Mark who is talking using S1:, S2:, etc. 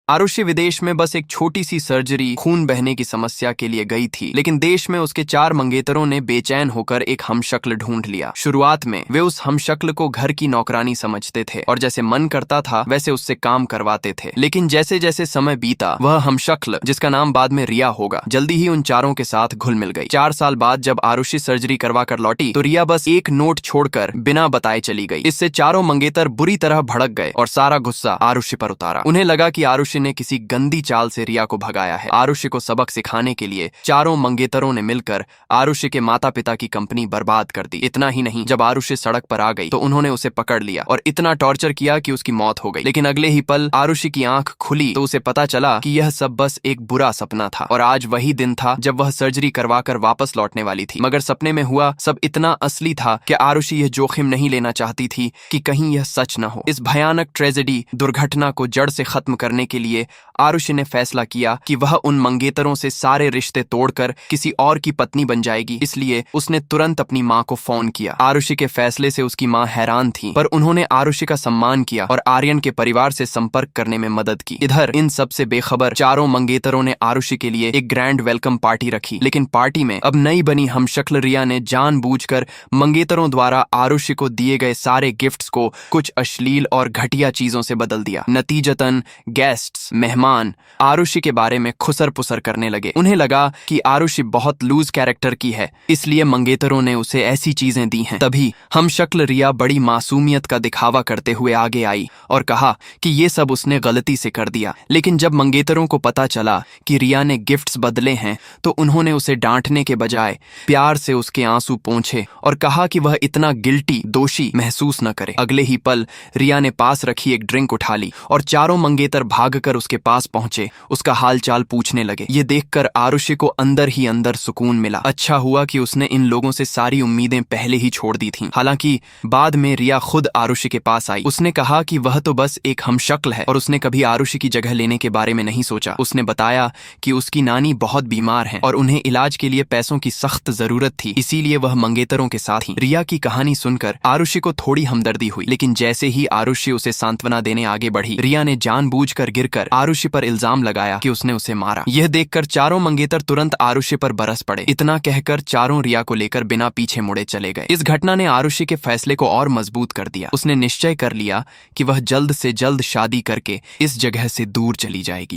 S1: आरुषि विदेश में बस एक छोटी सी सर्जरी, खून बहने की समस्या के लिए गई थी, लेकिन देश में उसके 4 मंगेतरों ने बेचैन होकर एक हमशक्ल ढूंढ लिया। शुरुआत में वे उस हमशक्ल को घर की नौकरानी समझते थे और जैसे मन करता था वैसे उससे काम करवाते थे। लेकिन जैसे जैसे समय बीता, वह हमशक्ल, जिसका नाम बाद में रिया होगा, जल्दी ही उन चारों के साथ घुल मिल गई। 4 साल बाद जब आरुषि सर्जरी करवा कर लौटी तो रिया बस एक नोट छोड़कर बिना बताए चली गई। इससे चारों मंगेतर बुरी तरह भड़क गए और सारा गुस्सा आरुषि पर उतारा। उन्हें लगा कि आरुषि ने किसी गंदी चाल से रिया को भगाया है। आरुषि को सबक सिखाने के लिए चारों मंगेतरों ने मिलकर आरुषि के माता पिता की कंपनी बर्बाद कर दी। इतना ही नहीं, जब आरुषि सड़क पर आ गई तो उन्होंने उसे पकड़ लिया और इतना टॉर्चर किया कि उसकी मौत हो गई। लेकिन अगले ही पल आरुषि की आंख खुली तो उसे पता चला कि यह सब बस एक बुरा सपना था और आज वही दिन था जब वह सर्जरी करवाकर वापस लौटने वाली थी। मगर सपने में हुआ सब इतना असली था कि आरुषि यह जोखिम नहीं लेना चाहती थी कि कहीं यह सच न हो। इस भयानक ट्रेजेडी दुर्घटना को जड़ से खत्म करने के लिए आरुषि ने फैसला किया कि वह उन मंगेतरों से सारे रिश्ते तोड़कर किसी और की पत्नी बन जाएगी। इसलिए उसने तुरंत अपनी माँ को फोन किया। आरुषि के फैसले से उसकी माँ हैरान थी, पर उन्होंने आरुषि का सम्मान किया और आर्यन के परिवार से संपर्क करने में मदद की। इधर इन सब से बेखबर चारों मंगेतरों ने आरुषि के लिए एक ग्रैंड वेलकम पार्टी रखी। लेकिन पार्टी में अब नई बनी हमशक्ल रिया ने जानबूझकर मंगेतरों द्वारा आरुषि को दिए गए सारे गिफ्ट्स को कुछ अश्लील और घटिया चीजों से बदल दिया। नतीजतन गेस्ट्स, मेहमान आरुषि के बारे में खुसर पुसर करने लगे। उन्हें लगा कि आरुषि बहुत लूज कैरेक्टर की है, इसलिए मंगेतरों ने उसे ऐसी चीजें दी हैं। तभी हमशक्ल रिया बड़ी मासूमियत का दिखावा करते हुए आगे आई और कहा कि ये सब उसने गलती से कर दिया। लेकिन जब मंगेतरों को पता चला कि रिया ने गिफ्ट्स बदले हैं तो उन्होंने उसे डांटने के बजाय प्यार से उसके आंसू पोंछे और कहा कि वह इतना गिल्टी, दोषी महसूस न करे। अगले ही पल रिया ने पास रखी एक ड्रिंक उठा ली और चारों मंगेतर भागकर उसके पास पहुंचे, उसका हालचाल पूछने लगे। ये देखकर आरुषि को अंदर ही अंदर सुकून मिला। अच्छा हुआ कि उसने इन लोगों से सारी उम्मीदें पहले ही छोड़ दी थीं। हालांकि बाद में रिया खुद आरुषि के पास आई। उसने कहा कि वह तो बस एक हमशक्ल है और उसने कभी आरुषि की जगह लेने के बारे में नहीं सोचा। उसने बताया कि उसकी नानी बहुत बीमार हैं और उन्हें इलाज के लिए पैसों की सख्त जरूरत थी, इसीलिए वह मंगेतरों के साथ थी। रिया की कहानी सुनकर आरुषि को थोड़ी हमदर्दी हुई, लेकिन जैसे ही आरुषि उसे सांत्वना देने आगे बढ़ी, रिया ने जानबूझकर गिरकर आरुषि पर इल्जाम लगाया कि उसने उसे मारा। यह देखकर चारों मंगेतर तुरंत आरुषि पर बरस पड़े। इतना कहकर चारों रिया को लेकर बिना पीछे मुड़े चले गए। इस घटना ने आरुषि के फैसले को और मजबूत कर दिया। उसने निश्चय कर लिया कि वह जल्द से जल्द शादी करके इस जगह से दूर चली जाएगी।